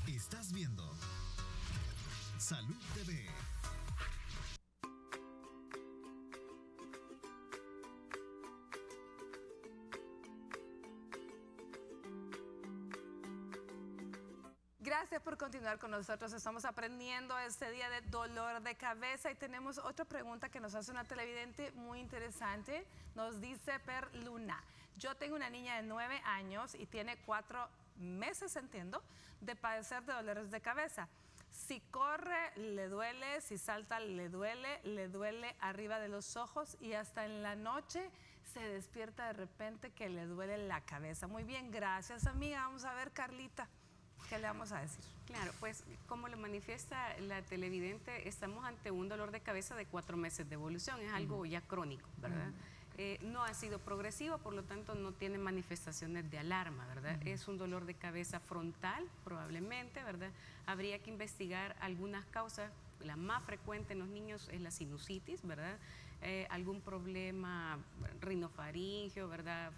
Estás viendo Salud TV. Gracias por continuar con nosotros. Estamos aprendiendo este día de dolor de cabeza y tenemos otra pregunta que nos hace una televidente muy interesante. Nos dice Per Luna: yo tengo una niña de 9 años y tiene 4 meses, entiendo, de padecer de dolores de cabeza. Si corre, le duele, si salta, le duele arriba de los ojos y hasta en la noche se despierta de repente que le duele la cabeza. Muy bien, gracias, amiga. Vamos a ver, Carlita, ¿qué le vamos a decir? Claro, pues como lo manifiesta la televidente, estamos ante un dolor de cabeza de 4 meses de evolución, es algo ya crónico, ¿verdad? No ha sido progresivo, por lo tanto no tiene manifestaciones de alarma, ¿verdad? Es un dolor de cabeza frontal, probablemente, ¿verdad? Habría que investigar algunas causas. La más frecuente en los niños es la sinusitis, ¿verdad? Algún problema rinofaringeo, ¿verdad?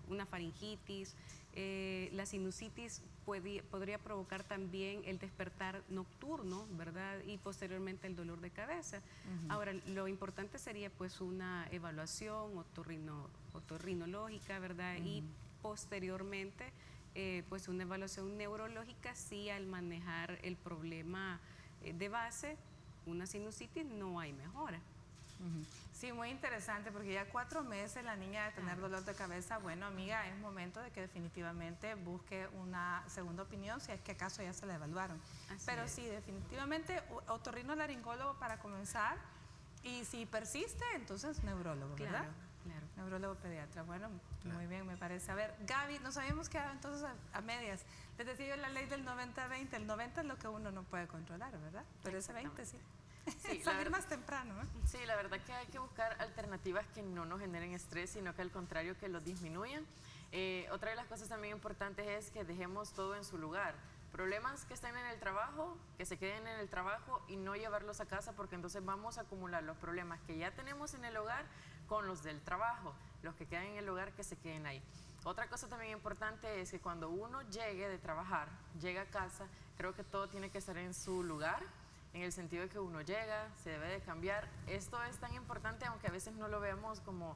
Una faringitis. La sinusitis podría provocar también el despertar nocturno, ¿verdad? Y posteriormente el dolor de cabeza. Ahora, lo importante sería pues una evaluación otorrinológica, ¿verdad? Y posteriormente pues una evaluación neurológica si al manejar el problema de base, una sinusitis, no hay mejora. Sí, muy interesante, porque ya 4 meses la niña de tener dolor de cabeza. Bueno, amiga, es momento de que definitivamente busque una segunda opinión si es que acaso ya se la evaluaron. Pero sí, definitivamente otorrinolaringólogo para comenzar, y si persiste, entonces neurólogo, ¿verdad? Claro. Neurólogo pediatra. Bueno, muy bien, me parece. A ver, Gaby, nos habíamos quedado entonces a medias. Les decía yo la ley del 90-20. El 90 es lo que uno no puede controlar, ¿verdad? Pero ese 20 sí. Sí, salir más temprano, ¿eh? Sí, la verdad que hay que buscar alternativas que no nos generen estrés, sino que al contrario que los disminuyan. Otra de las cosas también importantes es que dejemos todo en su lugar. Problemas que estén en el trabajo, que se queden en el trabajo y no llevarlos a casa, porque entonces vamos a acumular los problemas que ya tenemos en el hogar con los del trabajo. Los que quedan en el hogar, que se queden ahí. Otra cosa también importante es que cuando uno llegue de trabajar, llega a casa, creo que todo tiene que estar en su lugar, en el sentido de que uno llega, se debe de cambiar. Esto es tan importante, aunque a veces no lo veamos como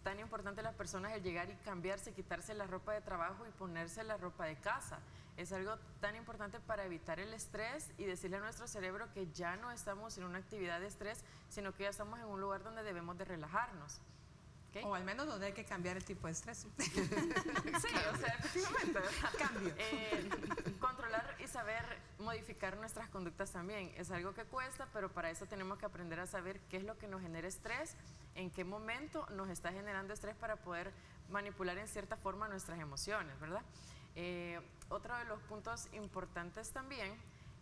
tan importante las personas, el llegar y cambiarse, quitarse la ropa de trabajo y ponerse la ropa de casa. Es algo tan importante para evitar el estrés y decirle a nuestro cerebro que ya no estamos en una actividad de estrés, sino que ya estamos en un lugar donde debemos de relajarnos. ¿Okay? O al menos donde hay que cambiar el tipo de estrés. Sí, o sea, efectivamente. Cambio. Controlar y saber modificar nuestras conductas también es algo que cuesta, pero para eso tenemos que aprender a saber qué es lo que nos genera estrés, en qué momento nos está generando estrés para poder manipular en cierta forma nuestras emociones, ¿verdad? Otro de los puntos importantes también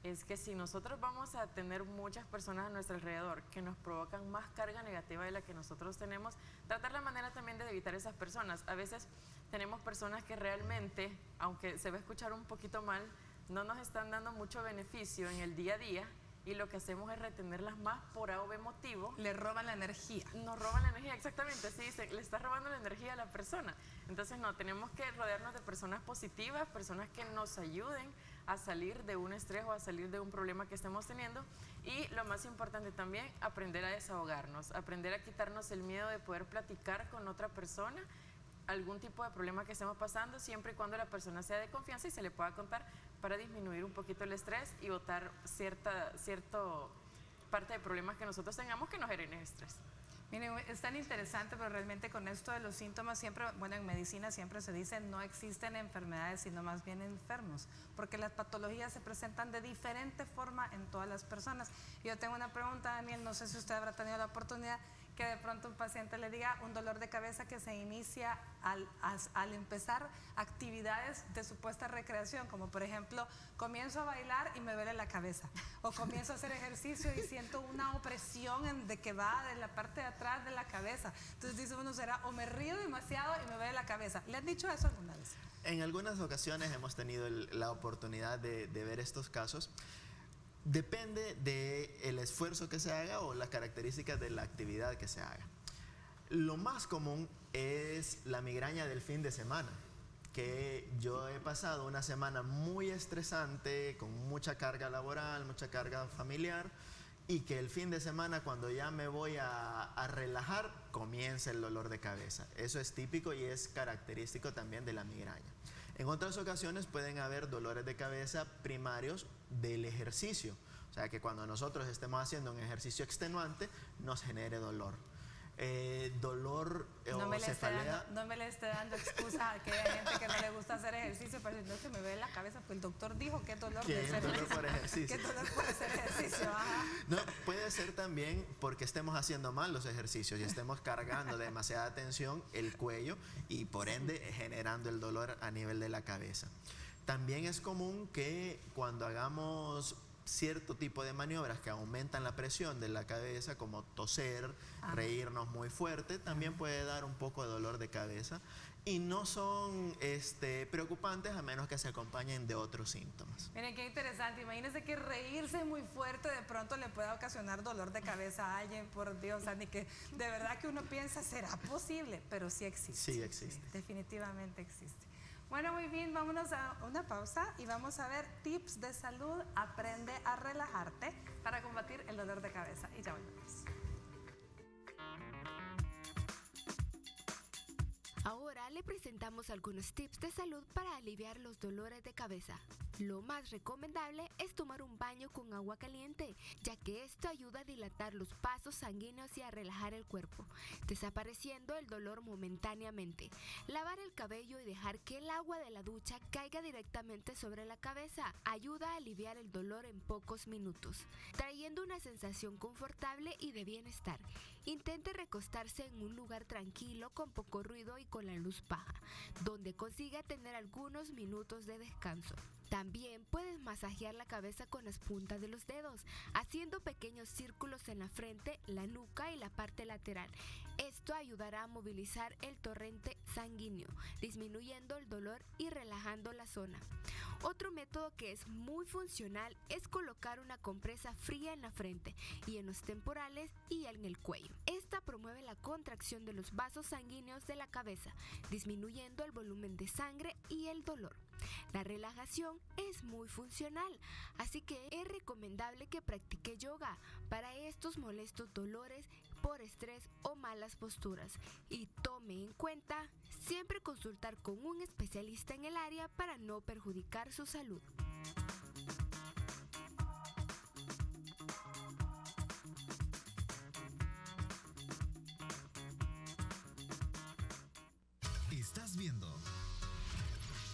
es que si nosotros vamos a tener muchas personas a nuestro alrededor que nos provocan más carga negativa de la que nosotros tenemos, tratar la manera también de evitar esas personas. A veces tenemos personas que realmente, aunque se va a escuchar un poquito mal, no nos están dando mucho beneficio en el día a día, y lo que hacemos es retenerlas más por A o B motivo. Le roban la energía. Nos roban la energía, exactamente, así dice, le está robando la energía a la persona. Entonces no, tenemos que rodearnos de personas positivas, personas que nos ayuden a salir de un estrés o a salir de un problema que estemos teniendo. Y lo más importante también, aprender a desahogarnos, aprender a quitarnos el miedo de poder platicar con otra persona algún tipo de problema que estemos pasando, siempre y cuando la persona sea de confianza y se le pueda contar, para disminuir un poquito el estrés y botar cierta parte de problemas que nosotros tengamos que nos generen estrés. Miren, es tan interesante, pero realmente con esto de los síntomas siempre, bueno, en medicina siempre se dice no existen enfermedades, sino más bien enfermos, porque las patologías se presentan de diferente forma en todas las personas. Yo tengo una pregunta, Daniel, no sé si usted habrá tenido la oportunidad, que de pronto un paciente le diga un dolor de cabeza que se inicia al empezar actividades de supuesta recreación, como por ejemplo, comienzo a bailar y me duele la cabeza, o comienzo a hacer ejercicio y siento una opresión de que va de la parte de atrás de la cabeza. Entonces dice uno, será o me río demasiado y me duele la cabeza. ¿Le han dicho eso alguna vez? En algunas ocasiones hemos tenido la oportunidad de ver estos casos. Depende del esfuerzo que se haga o las características de la actividad que se haga. Lo más común es la migraña del fin de semana, que yo he pasado una semana muy estresante, con mucha carga laboral, mucha carga familiar, y que el fin de semana, cuando ya me voy a relajar, comienza el dolor de cabeza. Eso es típico y es característico también de la migraña. En otras ocasiones pueden haber dolores de cabeza primarios del ejercicio, o sea que cuando nosotros estemos haciendo un ejercicio extenuante nos genere dolor. Dolor no o cefalea. No me le esté dando excusa a aquella gente que no le gusta hacer ejercicio, pero no, que me duele la cabeza, pues el doctor dijo que es dolor de hacer dolor por ejercicio. ¿Qué dolor por hacer ejercicio? Ajá. No, puede ser también porque estemos haciendo mal los ejercicios y estemos cargando demasiada tensión el cuello y por ende generando el dolor a nivel de la cabeza. También es común que cuando hagamos cierto tipo de maniobras que aumentan la presión de la cabeza, como toser, reírnos muy fuerte, también puede dar un poco de dolor de cabeza y no son preocupantes a menos que se acompañen de otros síntomas. Miren qué interesante, imagínense que reírse muy fuerte de pronto le pueda ocasionar dolor de cabeza a alguien, por Dios, ni que de verdad que uno piensa, ¿será posible? Pero sí existe. Sí existe. Definitivamente existe. Bueno, muy bien, vámonos a una pausa y vamos a ver tips de salud. Aprende a relajarte para combatir el dolor de cabeza. Y ya volvemos. Ahora le presentamos algunos tips de salud para aliviar los dolores de cabeza. Lo más recomendable es tomar un baño con agua caliente, ya que esto ayuda a dilatar los vasos sanguíneos y a relajar el cuerpo, desapareciendo el dolor momentáneamente. Lavar el cabello y dejar que el agua de la ducha caiga directamente sobre la cabeza ayuda a aliviar el dolor en pocos minutos, trayendo una sensación confortable y de bienestar. Intente recostarse en un lugar tranquilo, con poco ruido y con la luz baja, donde consiga tener algunos minutos de descanso. También puedes masajear la cabeza con las puntas de los dedos, haciendo pequeños círculos en la frente, la nuca y la parte lateral. Esto ayudará a movilizar el torrente sanguíneo, disminuyendo el dolor y relajando la zona. Otro método que es muy funcional es colocar una compresa fría en la frente y en los temporales y en el cuello. Esta promueve la contracción de los vasos sanguíneos de la cabeza, disminuyendo el volumen de sangre y el dolor. La relajación es muy funcional, así que es recomendable que practique yoga para estos molestos dolores por estrés o malas posturas. Y tome en cuenta siempre consultar con un especialista en el área para no perjudicar su salud. Estás viendo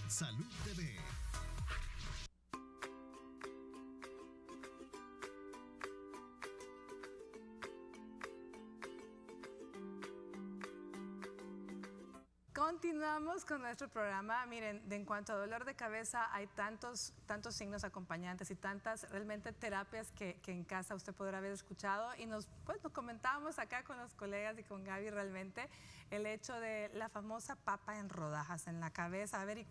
Salud TV. Continuamos con nuestro programa. Miren, en cuanto a dolor de cabeza, hay tantos signos acompañantes y tantas realmente terapias que en casa usted podrá haber escuchado. Y nos comentábamos acá con los colegas y con Gaby realmente el hecho de la famosa papa en rodajas en la cabeza. A ver,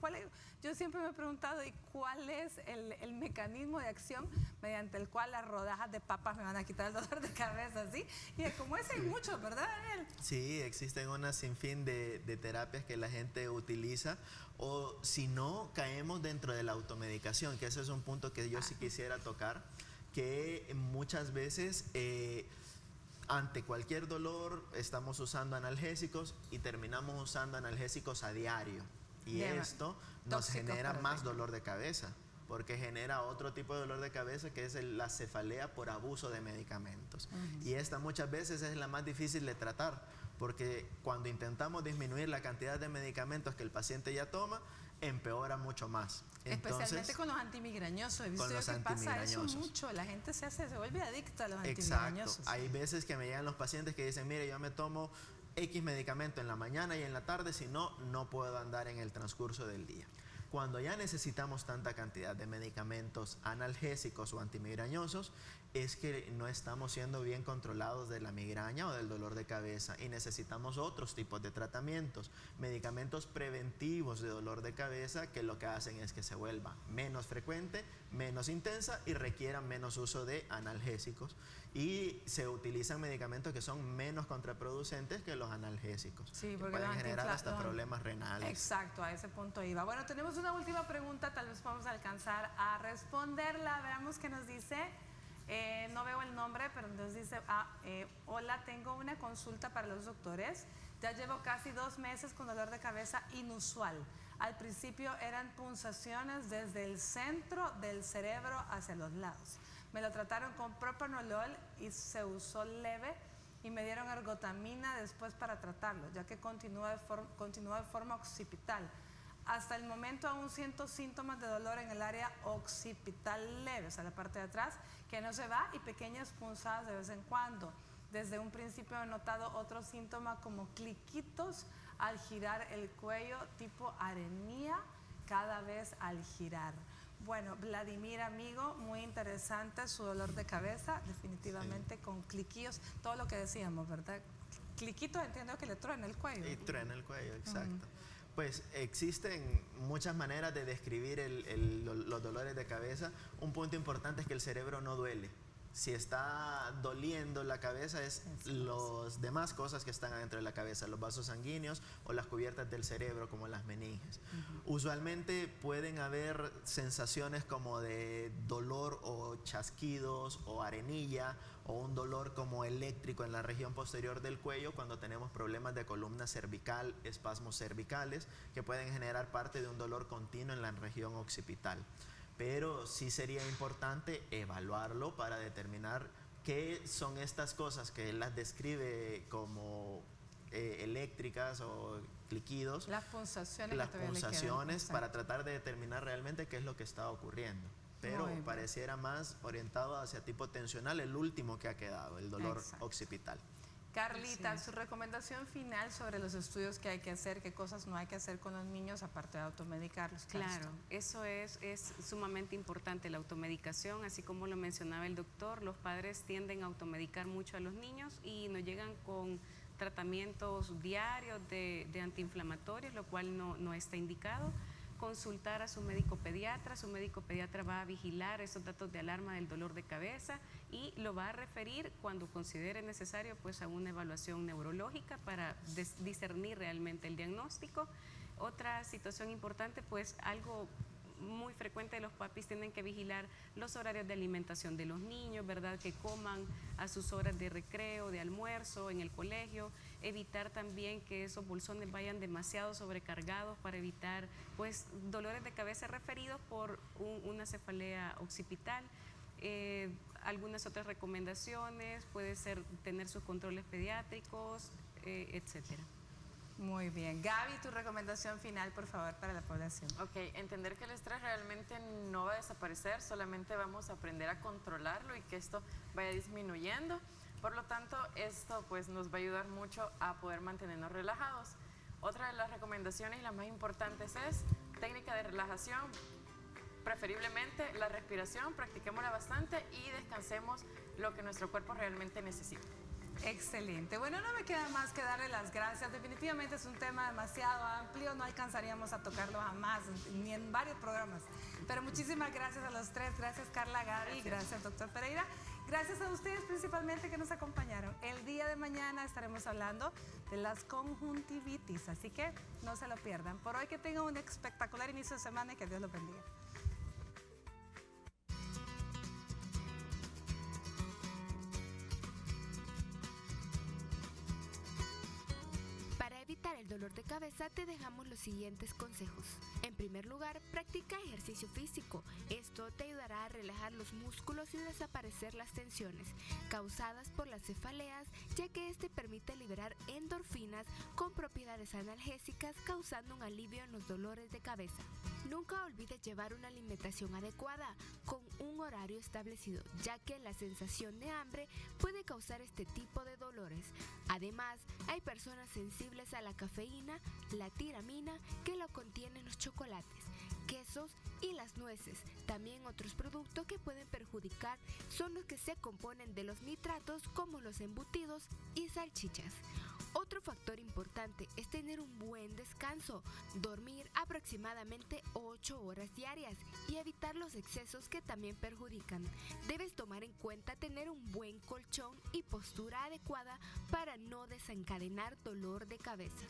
yo siempre me he preguntado, ¿y cuál es el mecanismo de acción mediante el cual las rodajas de papas me van a quitar el dolor de cabeza? ¿Sí? Y como ese hay muchos, ¿verdad, Daniel? Sí, existen una sinfín de terapias que la gente utiliza, o si no, caemos dentro de la automedicación, que ese es un punto que yo sí quisiera tocar, que muchas veces ante cualquier dolor estamos usando analgésicos y terminamos usando analgésicos a diario, y esto nos genera más dolor de cabeza, porque genera otro tipo de dolor de cabeza, que es la cefalea por abuso de medicamentos. Y esta muchas veces es la más difícil de tratar, porque cuando intentamos disminuir la cantidad de medicamentos que el paciente ya toma, empeora mucho más. Especialmente con los antimigrañosos. He visto con los que pasa eso antimigrañosos. mucho. La gente se vuelve adicta a los Exacto. antimigrañosos. Hay veces que me llegan los pacientes que dicen, mire, yo me tomo X medicamento en la mañana y en la tarde, si no, no puedo andar en el transcurso del día. Cuando ya necesitamos tanta cantidad de medicamentos analgésicos o antimigrañosos, es que no estamos siendo bien controlados de la migraña o del dolor de cabeza y necesitamos otros tipos de tratamientos, medicamentos preventivos de dolor de cabeza que lo que hacen es que se vuelva menos frecuente, menos intensa y requieran menos uso de analgésicos, y se utilizan medicamentos que son menos contraproducentes que los analgésicos, sí, que porque pueden generar hasta problemas renales. Exacto, a ese punto iba. Bueno, tenemos una última pregunta, tal vez vamos a alcanzar a responderla. Veamos qué nos dice. No veo el nombre, pero nos dice, hola, tengo una consulta para los doctores. Ya llevo casi 2 meses con dolor de cabeza inusual. Al principio eran punzaciones desde el centro del cerebro hacia los lados. Me lo trataron con propranolol y se usó leve y me dieron ergotamina después para tratarlo, ya que continúa de forma occipital. Hasta el momento aún siento síntomas de dolor en el área occipital leve, o sea, la parte de atrás, que no se va, y pequeñas punzadas de vez en cuando. Desde un principio he notado otro síntoma como cliquitos al girar el cuello, tipo arenía cada vez al girar. Bueno, Vladimir, amigo, muy interesante su dolor de cabeza, definitivamente sí. Con cliquillos, todo lo que decíamos, ¿verdad? Cliquitos, entiendo que le truena el cuello. Y truena el cuello, exacto. Pues existen muchas maneras de describir los dolores de cabeza. Un punto importante es que el cerebro no duele. Si está doliendo la cabeza es las demás cosas que están adentro de la cabeza, los vasos sanguíneos o las cubiertas del cerebro como las meninges. Usualmente pueden haber sensaciones como de dolor o chasquidos o arenilla o un dolor como eléctrico en la región posterior del cuello cuando tenemos problemas de columna cervical, espasmos cervicales que pueden generar parte de un dolor continuo en la región occipital. Pero sí sería importante evaluarlo para determinar qué son estas cosas que él las describe como eléctricas o cliquidos. Las punzaciones. Las punzaciones para tratar de determinar realmente qué es lo que está ocurriendo. Pero pareciera más orientado hacia tipo tensional, el último que ha quedado, el dolor occipital. Carlita, su recomendación final sobre los estudios que hay que hacer, qué cosas no hay que hacer con los niños aparte de automedicarlos. Claro, eso es sumamente importante, la automedicación, así como lo mencionaba el doctor, los padres tienden a automedicar mucho a los niños y nos llegan con tratamientos diarios de antiinflamatorios, lo cual no está indicado. Consultar a su médico pediatra va a vigilar esos datos de alarma del dolor de cabeza y lo va a referir cuando considere necesario pues a una evaluación neurológica para discernir realmente el diagnóstico. Otra situación importante, pues algo muy frecuente, los papis tienen que vigilar los horarios de alimentación de los niños, ¿verdad? Que coman a sus horas de recreo, de almuerzo en el colegio, evitar también que esos bolsones vayan demasiado sobrecargados para evitar pues dolores de cabeza referidos por una cefalea occipital. Algunas otras recomendaciones puede ser tener sus controles pediátricos, etcétera. Muy bien. Gaby, tu recomendación final, por favor, para la población. Ok, entender que el estrés realmente no va a desaparecer, solamente vamos a aprender a controlarlo y que esto vaya disminuyendo. Por lo tanto, esto pues nos va a ayudar mucho a poder mantenernos relajados. Otra de las recomendaciones y las más importantes es técnica de relajación, preferiblemente la respiración, practiquémosla bastante y descansemos lo que nuestro cuerpo realmente necesita. Excelente. Bueno, no me queda más que darle las gracias. Definitivamente es un tema demasiado amplio, no alcanzaríamos a tocarlo jamás, ni en varios programas. Pero muchísimas gracias a los tres. Gracias, Carla, Gaby, gracias, doctor Pereira. Gracias a ustedes principalmente que nos acompañaron. El día de mañana estaremos hablando de las conjuntivitis, así que no se lo pierdan. Por hoy que tengan un espectacular inicio de semana y que Dios los bendiga. Para evitar el dolor de cabeza te dejamos los siguientes consejos. En primer lugar, practica ejercicio físico. Esto te ayudará a relajar los músculos y desaparecer las tensiones causadas por las cefaleas, ya que este permite liberar endorfinas con propiedades analgésicas, causando un alivio en los dolores de cabeza. Nunca olvides llevar una alimentación adecuada con un horario establecido, ya que la sensación de hambre puede causar este tipo de dolores. Además, hay personas sensibles a la cafeína, la tiramina, que lo contienen los chocolates, quesos y las nueces. También otros productos que pueden perjudicar son los que se componen de los nitratos, como los embutidos y salchichas. Otro factor importante es tener un buen descanso, dormir aproximadamente 8 horas diarias y evitar los excesos que también perjudican. Debes tomar en cuenta tener un buen colchón y postura adecuada para no desencadenar dolor de cabeza.